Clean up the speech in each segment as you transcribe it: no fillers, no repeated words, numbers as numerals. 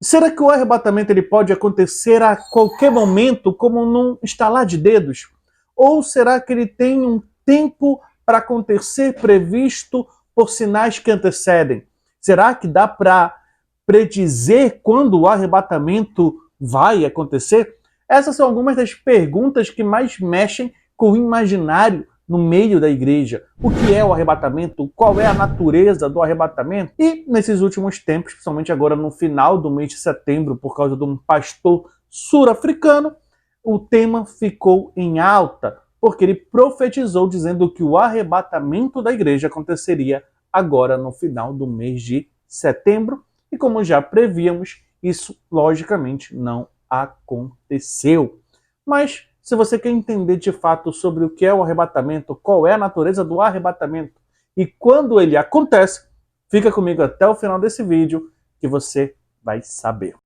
Será que o arrebatamento ele pode acontecer a qualquer momento, como num estalar de dedos? Ou será que ele tem um tempo para acontecer previsto por sinais que antecedem? Será que dá para predizer quando o arrebatamento vai acontecer? Essas são algumas das perguntas que mais mexem com o imaginário no meio da igreja. O que é o arrebatamento? Qual é a natureza do arrebatamento? E nesses últimos tempos, principalmente agora no final do mês de setembro, por causa de um pastor sul-africano, o tema ficou em alta, porque ele profetizou dizendo que o arrebatamento da igreja aconteceria agora no final do mês de setembro. E como já prevíamos, isso logicamente não aconteceu. Mas se você quer entender de fato sobre o que é o arrebatamento, qual é a natureza do arrebatamento e quando ele acontece, fica comigo até o final desse vídeo que você vai saber.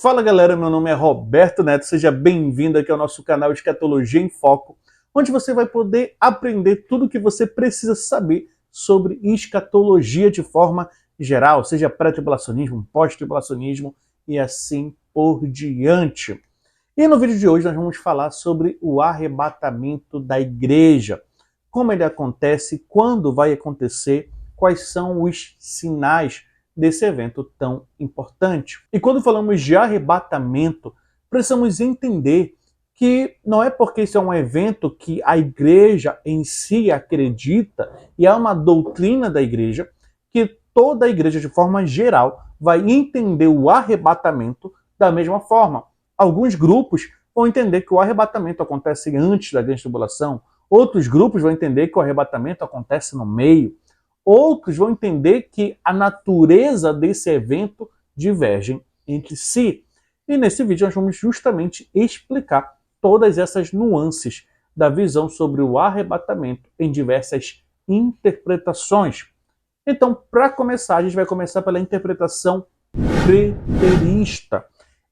Fala galera, meu nome é Roberto Neto, seja bem-vindo aqui ao nosso canal Escatologia em Foco, onde você vai poder aprender tudo o que você precisa saber sobre escatologia de forma geral, seja pré-tribulacionismo, pós-tribulacionismo e assim por diante. E no vídeo de hoje nós vamos falar sobre o arrebatamento da igreja, como ele acontece, quando vai acontecer, quais são os sinais desse evento tão importante. E quando falamos de arrebatamento, precisamos entender que não é porque isso é um evento que a igreja em si acredita e é uma doutrina da igreja, que toda a igreja, de forma geral, vai entender o arrebatamento da mesma forma. Alguns grupos vão entender que o arrebatamento acontece antes da grande tribulação, outros grupos vão entender que o arrebatamento acontece no meio, outros vão entender que a natureza desse evento divergem entre si. E nesse vídeo nós vamos justamente explicar todas essas nuances da visão sobre o arrebatamento em diversas interpretações. Então, para começar, a gente vai começar pela interpretação preterista.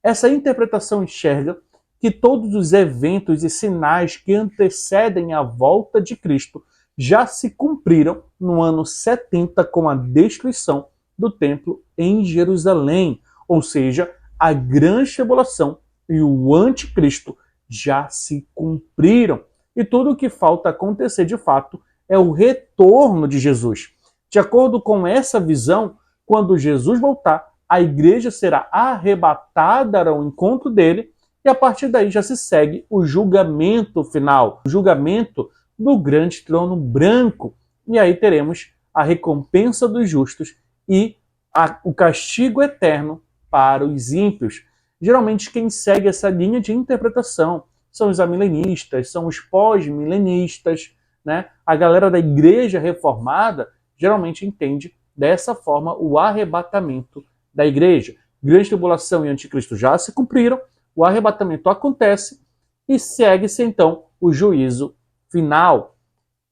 Essa interpretação enxerga que todos os eventos e sinais que antecedem a volta de Cristo já se cumpriram no ano 70 com a destruição do templo em Jerusalém, ou seja, a grande tribulação e o anticristo já se cumpriram. E tudo o que falta acontecer de fato é o retorno de Jesus. De acordo com essa visão, quando Jesus voltar, a igreja será arrebatada ao encontro dele e a partir daí já se segue o julgamento final, o julgamento do grande trono branco. E aí teremos a recompensa dos justos e o castigo eterno para os ímpios. Geralmente quem segue essa linha de interpretação são os amilenistas, são os pós-milenistas, né? A galera da igreja reformada geralmente entende dessa forma o arrebatamento da igreja. Grande tribulação e anticristo já se cumpriram, o arrebatamento acontece e segue-se então o juízo final.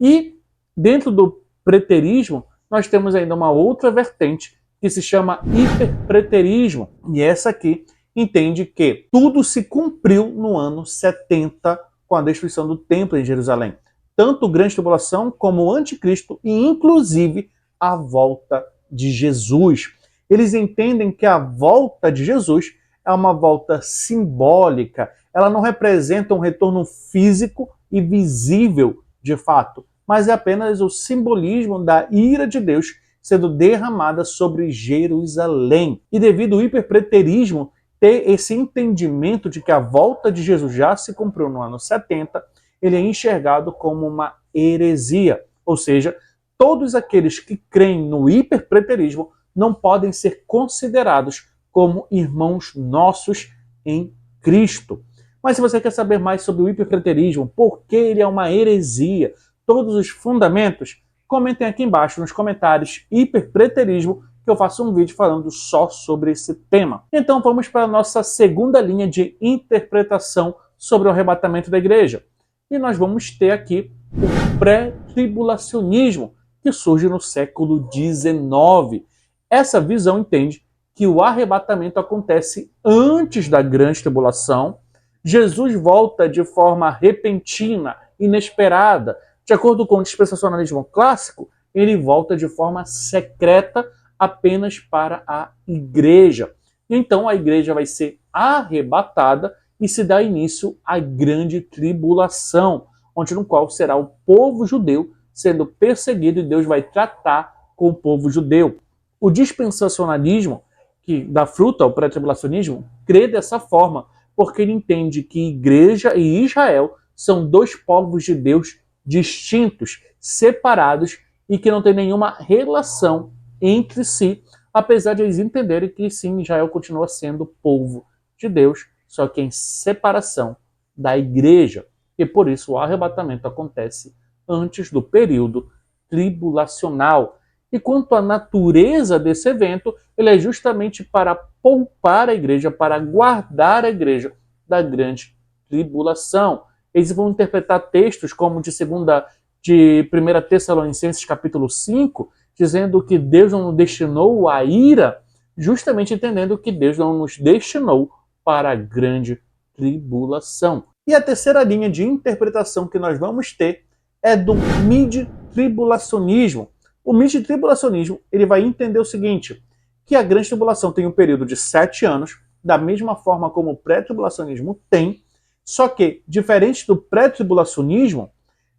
E dentro do preterismo, nós temos ainda uma outra vertente que se chama hiperpreterismo. E essa aqui entende que tudo se cumpriu no ano 70 com a destruição do templo em Jerusalém. Tanto grande tribulação como o anticristo e inclusive a volta de Jesus. Eles entendem que a volta de Jesus é uma volta simbólica, ela não representa um retorno físico e visível de fato, mas é apenas o simbolismo da ira de Deus sendo derramada sobre Jerusalém. E devido ao hiperpreterismo ter esse entendimento de que a volta de Jesus já se cumpriu no ano 70, ele é enxergado como uma heresia, ou seja, todos aqueles que creem no hiperpreterismo não podem ser considerados como irmãos nossos em Cristo. Mas se você quer saber mais sobre o hiperpreterismo, por que ele é uma heresia, todos os fundamentos, comentem aqui embaixo nos comentários hiperpreterismo, que eu faço um vídeo falando só sobre esse tema. Então vamos para a nossa segunda linha de interpretação sobre o arrebatamento da igreja. E nós vamos ter aqui o pré-tribulacionismo, que surge no século XIX. Essa visão entende que o arrebatamento acontece antes da grande tribulação, Jesus volta de forma repentina inesperada. De acordo com o dispensacionalismo clássico, ele volta de forma secreta apenas para a igreja. Então a igreja vai ser arrebatada e se dá início à grande tribulação, onde no qual será o povo judeu sendo perseguido e Deus vai tratar com o povo judeu. O dispensacionalismo, que dá fruto ao pré-tribulacionismo, crê dessa forma, porque ele entende que igreja e Israel são dois povos de Deus distintos, separados e que não tem nenhuma relação entre si, apesar de eles entenderem que sim, Israel continua sendo povo de Deus, só que em separação da igreja. E por isso o arrebatamento acontece antes do período tribulacional. E quanto à natureza desse evento, ele é justamente para poupar a igreja, para guardar a igreja da grande tribulação. Eles vão interpretar textos como de 1 Tessalonicenses capítulo 5, dizendo que Deus não nos destinou à ira, justamente entendendo que Deus não nos destinou para a grande tribulação. E a terceira linha de interpretação que nós vamos ter é do mid-tribulacionismo. O mid-tribulacionismo ele vai entender o seguinte, que a grande tribulação tem um período de 7 anos, da mesma forma como o pré-tribulacionismo tem, só que, diferente do pré-tribulacionismo,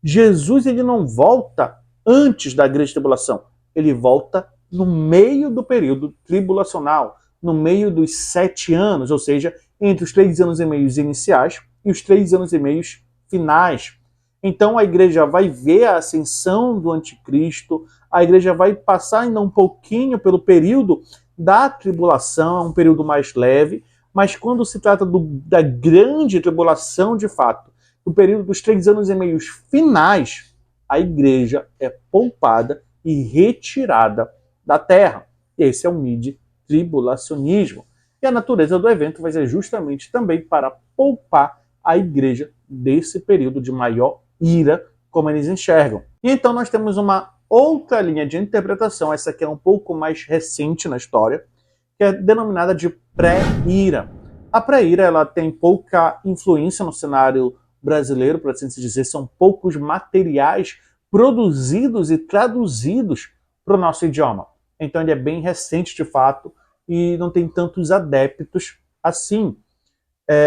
Jesus ele não volta antes da grande tribulação, ele volta no meio do período tribulacional, no meio dos 7 anos, ou seja, entre os 3 anos e meio iniciais e os 3 anos e meio finais. Então a igreja vai ver a ascensão do anticristo, a igreja vai passar ainda um pouquinho pelo período da tribulação, um período mais leve, mas quando se trata da grande tribulação de fato, no período dos 3 anos e meio finais, a igreja é poupada e retirada da terra. Esse é o mid-tribulacionismo. E a natureza do evento vai ser justamente também para poupar a igreja desse período de maior ira, como eles enxergam. E então nós temos uma outra linha de interpretação, essa aqui é um pouco mais recente na história, que é denominada de pré-ira. A pré-ira ela tem pouca influência no cenário brasileiro, por assim dizer, são poucos materiais produzidos e traduzidos para o nosso idioma. Então ele é bem recente de fato e não tem tantos adeptos assim.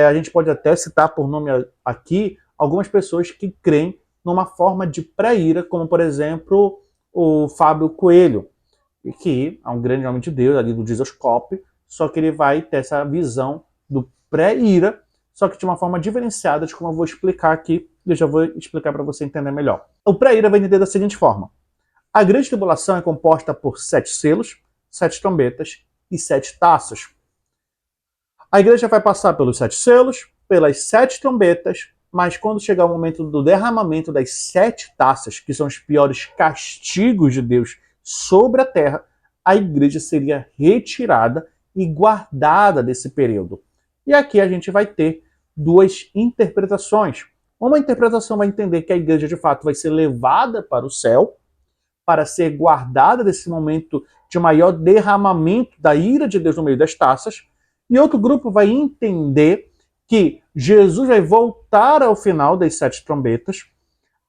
A gente pode até citar por nome aqui algumas pessoas que creem numa forma de pré-ira, como por exemplo o Fábio Coelho, que é um grande homem de Deus ali do Disoscope, só que ele vai ter essa visão do pré-ira, só que de uma forma diferenciada de como eu vou explicar aqui, eu já vou explicar para você entender melhor. O pré-ira vai entender da seguinte forma: a grande tribulação é composta por 7 selos, 7 trombetas e 7 taças. A igreja vai passar pelos 7 selos, pelas 7 trombetas, mas quando chegar o momento do derramamento das 7 taças, que são os piores castigos de Deus sobre a terra, a igreja seria retirada e guardada desse período. E aqui a gente vai ter duas interpretações. Uma interpretação vai entender que a igreja de fato vai ser levada para o céu, para ser guardada desse momento de maior derramamento da ira de Deus no meio das taças, e outro grupo vai entender que Jesus vai voltar ao final das 7 trombetas,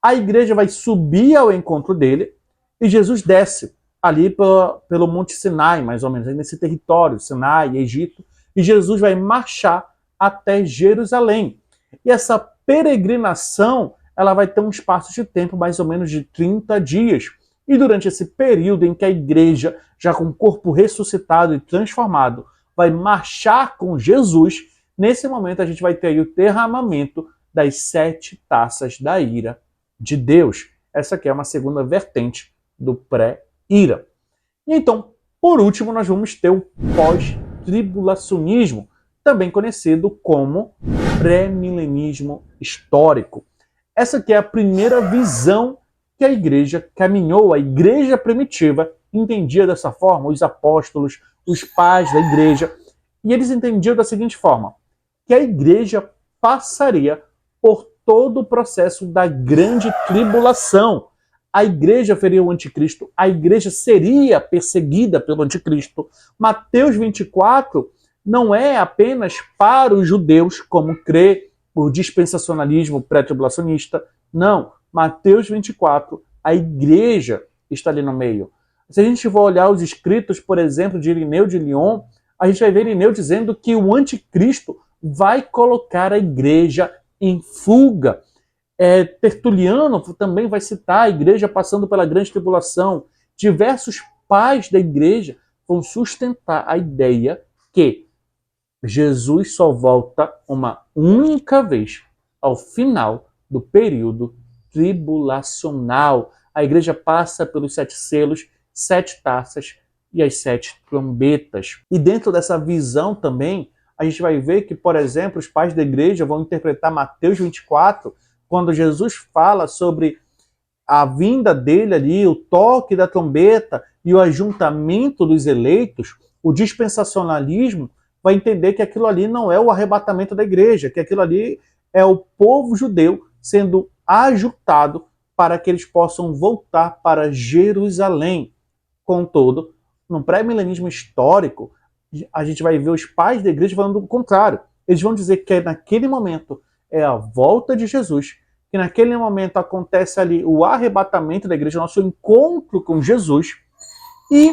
a igreja vai subir ao encontro dele, e Jesus desce ali pelo Monte Sinai, mais ou menos, nesse território, Sinai, Egito, e Jesus vai marchar até Jerusalém. E essa peregrinação, ela vai ter um espaço de tempo mais ou menos de 30 dias. E durante esse período em que a igreja, já com o corpo ressuscitado e transformado, vai marchar com Jesus, nesse momento a gente vai ter aí o derramamento das 7 taças da ira de Deus. Essa aqui é uma segunda vertente do pré-ira. E então, por último, nós vamos ter o pós-tribulacionismo, também conhecido como pré-milenismo histórico. Essa aqui é a primeira visão que a igreja caminhou, a igreja primitiva entendia dessa forma, os apóstolos, os pais da igreja, e eles entendiam da seguinte forma, que a igreja passaria por todo o processo da grande tribulação. A igreja veria o anticristo, a igreja seria perseguida pelo anticristo. Mateus 24 não é apenas para os judeus, como crê o dispensacionalismo pré-tribulacionista, Não, Mateus 24, a igreja está ali no meio. Se a gente for olhar os escritos, por exemplo, de Irineu de Lyon, a gente vai ver Irineu dizendo que o anticristo vai colocar a igreja em fuga. Tertuliano também vai citar a igreja passando pela grande tribulação. Diversos pais da igreja vão sustentar a ideia que Jesus só volta uma única vez ao final do período tribulacional. A igreja passa pelos 7 selos, 7 taças e as 7 trombetas. E dentro dessa visão também, a gente vai ver que, por exemplo, os pais da igreja vão interpretar Mateus 24, quando Jesus fala sobre a vinda dele ali, o toque da trombeta e o ajuntamento dos eleitos. O dispensacionalismo vai entender que aquilo ali não é o arrebatamento da igreja, que aquilo ali é o povo judeu sendo ajuntado para que eles possam voltar para Jerusalém. Contudo, no pré-milenismo histórico, a gente vai ver os pais da igreja falando o contrário. Eles vão dizer que naquele momento é a volta de Jesus, que naquele momento acontece ali o arrebatamento da igreja, o nosso encontro com Jesus, e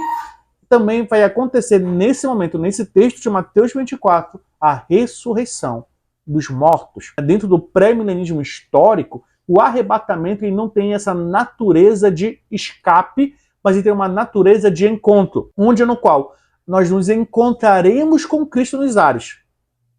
também vai acontecer nesse momento, nesse texto de Mateus 24, a ressurreição dos mortos. Dentro do pré-milenismo histórico, o arrebatamento ele não tem essa natureza de escape, mas ele tem uma natureza de encontro, onde no qual nós nos encontraremos com Cristo nos ares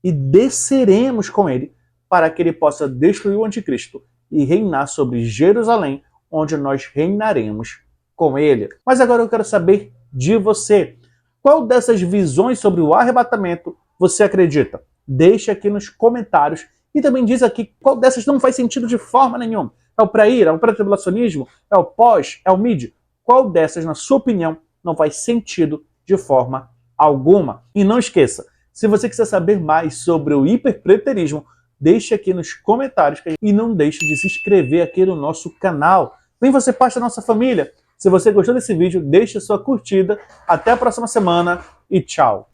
e desceremos com ele para que ele possa destruir o anticristo e reinar sobre Jerusalém, onde nós reinaremos com ele. Mas agora eu quero saber de você. Qual dessas visões sobre o arrebatamento você acredita? Deixa aqui nos comentários e também diz aqui qual dessas não faz sentido de forma nenhuma. É o pré-ira, é o pré-tribulacionismo, é o pós, é o mid? Qual dessas, na sua opinião, não faz sentido de forma alguma? E não esqueça, se você quiser saber mais sobre o hiperpreterismo, deixe aqui nos comentários e não deixe de se inscrever aqui no nosso canal. Vem você parte da nossa família. Se você gostou desse vídeo, deixe a sua curtida. Até a próxima semana e tchau!